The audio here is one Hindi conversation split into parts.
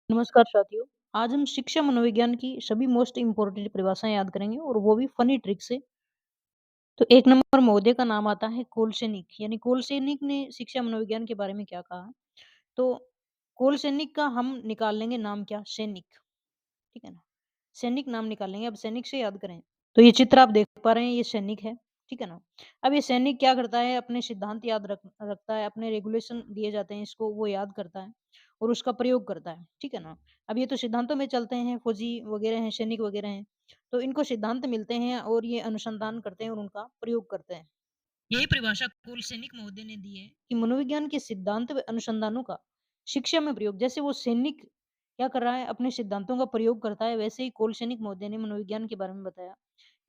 नमस्कार साथियों। आज हम शिक्षा मनोविज्ञान की सभी मोस्ट इम्पोर्टेंट परिभाषाएं याद करेंगे और वो भी फनी ट्रिक से। तो एक नंबर महोदय का नाम आता है कोलशेनिक, यानी कोलशेनिक ने शिक्षा मनोविज्ञान के बारे में क्या कहा। तो कोलशेनिक का हम निकाल लेंगे नाम, क्या, सैनिक। ठीक है ना। सैनिक नाम निकाल लेंगे। अब सैनिक से याद करें तो ये चित्र आप देख पा रहे हैं, ये सैनिक है। ठीक है ना। अब ये सैनिक क्या करता है, अपने सिद्धांत याद रखता है, अपने रेगुलेशन दिए जाते हैं इसको वो याद करता है और उसका प्रयोग करता है। ठीक है ना। अब ये तो सिद्धांतों में चलते हैं, फौजी वगैरह हैं, सैनिक वगैरह हैं। तो इनको सिद्धांत मिलते हैं और ये अनुसंधान करते हैं और उनका प्रयोग करते हैं। यही परिभाषा कोलशेनिक महोदय ने दी है कि मनोविज्ञान के सिद्धांत व अनुसंधानों का शिक्षा में प्रयोग। जैसे वो सैनिक क्या कर रहा है, अपने सिद्धांतों का प्रयोग करता है, वैसे ही कोलशेनिक महोदय ने मनोविज्ञान के बारे में बताया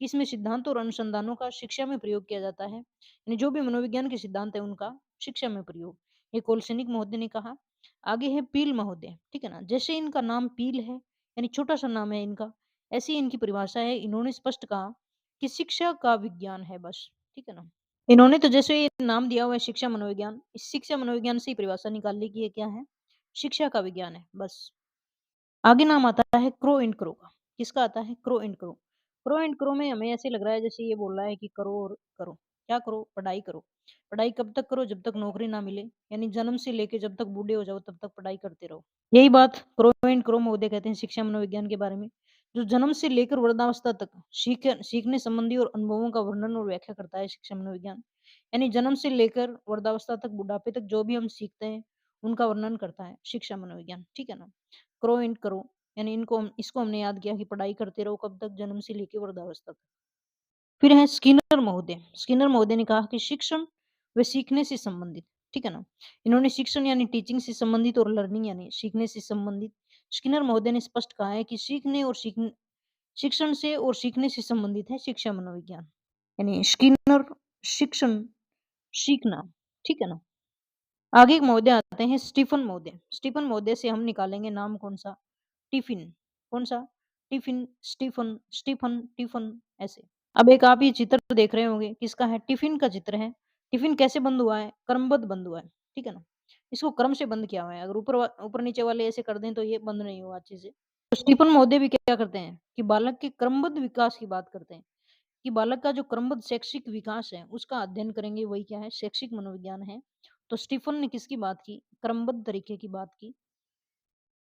कि इसमें सिद्धांत और अनुसंधानों का शिक्षा में प्रयोग किया जाता है, यानी जो भी मनोविज्ञान के सिद्धांत है उनका शिक्षा में प्रयोग, ये कोलशेनिक महोदय ने कहा। आगे है पील महोदय। ठीक है ना। जैसे इनका नाम पील है, यानी छोटा सा नाम है इनका, ऐसी इनकी परिभाषा है। इन्होंने स्पष्ट कहा कि शिक्षा का विज्ञान है बस। ठीक है ना। इन्होंने तो जैसे ये नाम दिया हुआ है शिक्षा मनोविज्ञान, इस शिक्षा मनोविज्ञान से ही परिभाषा निकाल ली कि ये क्या है, शिक्षा का विज्ञान है बस। आगे नाम आता है क्रो एंड क्रो का। किसका आता है, crow and crow. Crow and crow में हमें ऐसे लग रहा है जैसे ये बोल रहा है कि करो और करो। क्या करो, पढ़ाई करो। पढ़ाई कब तक करो, जब तक नौकरी ना मिले, यानी जन्म से लेके जब तक बूढ़े हो जाओ तब तक पढ़ाई करते रहो। यही बात क्रो एंड क्रो महोदय कहते हैं शिक्षा मनोविज्ञान के बारे में। जो जन्म से लेकर वृद्धावस्था तक सीखने संबंधी और अनुभवों का वर्णन और व्याख्या करता है शिक्षा मनोविज्ञान। यानी जन्म से लेकर वृद्धावस्था तक, बुढ़ापे तक जो भी हम सीखते हैं उनका वर्णन करता है शिक्षा मनोविज्ञान। ठीक है ना। क्रो एंड करो, यानी इसको हमने याद किया कि पढ़ाई करते रहो कब तक, जन्म से लेकर वृद्धावस्था तक। फिर है स्किनर महोदय। स्किनर महोदय ने कहा कि शिक्षण व सीखने से संबंधित। ठीक है ना। इन्होंने शिक्षण यानी टीचिंग से संबंधित और लर्निंग यानी सीखने से संबंधित। स्किनर महोदय ने स्पष्ट कहा है कि शिक्षण से और सीखने से संबंधित है शिक्षा मनोविज्ञान। यानी स्किनर, शिक्षण, सीखना। ठीक है ना। आगे एक महोदय आते हैं स्टीफन महोदय। स्टीफन महोदय से हम निकालेंगे नाम कौन सा, टिफिन। कौन सा, टिफिन, स्टीफन, स्टीफन, टिफन, ऐसे। अब एक आप ये चित्र देख रहे होंगे, किसका है, टिफिन का चित्र है। टिफिन कैसे बंद हुआ है, क्रमबद्ध बंद हुआ है। ठीक है ना। इसको क्रम से बंद किया हुआ है। अगर ऊपर नीचे वाले ऐसे कर दें तो ये बंद नहीं हुआ अच्छे से। तो स्टीफन महोदय भी क्या करते हैं कि बालक के क्रमबद्ध विकास की बात करते हैं, कि बालक का जो क्रमबद्ध शैक्षिक विकास है उसका अध्ययन करेंगे, वही क्या है, शैक्षिक मनोविज्ञान है। तो स्टीफन ने किसकी बात की, क्रमबद्ध तरीके की बात की।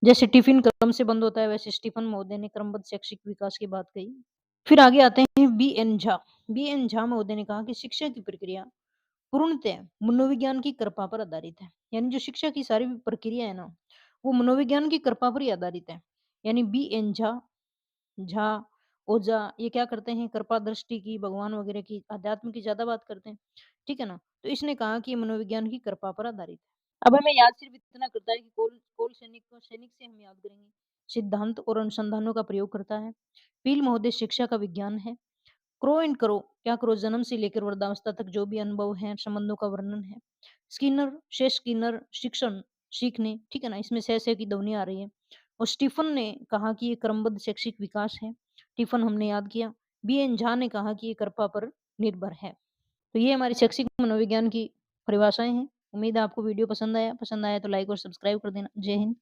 जैसे टिफिन क्रम से बंद होता है, वैसे स्टीफन महोदय ने क्रमबद्ध शैक्षिक विकास की बात कही। फिर आगे आते हैं B N Jha. B N Jha महोदय ने कहा कि शिक्षा की प्रक्रिया पूर्णतः मनोविज्ञान की कृपा पर आधारित है। यानी जो शिक्षा की सारी भी प्रक्रिया है ना, वो मनोविज्ञान की कृपा पर ही आधारित है। यानी बी एन झा, झा, ओझा, ये क्या करते हैं, कृपा दृष्टि की, भगवान वगैरह की, अध्यात्म की ज्यादा बात करते हैं। ठीक है ना। तो इसने कहा कि ये मनोविज्ञान की कृपा पर आधारित है। अब हमें याद सिर्फ इतना करता है कि कोल सैनिक से हम याद करेंगे सिद्धांत और अनुसंधानों का प्रयोग करता है। पील महोदय शिक्षा का विज्ञान है। क्रो एंड करो, क्या करो, जन्म से लेकर वृद्धावस्था तक जो भी अनुभव है, संबंधों का वर्णन है। स्किनर, शेष स्किनर, शिक्षण, सीखने। ठीक है ना। इसमें से की ध्वनि आ रही है। और स्टीफन ने कहा कि ये क्रमबद्ध शैक्षिक विकास है। टिफन हमने याद किया। बी एन झा ने कहा कि ये कृपा पर निर्भर है। तो ये हमारी शैक्षिक मनोविज्ञान की परिभाषाएं हैं। उम्मीद है आपको वीडियो पसंद आया तो लाइक और सब्सक्राइब कर देना। जय हिंद।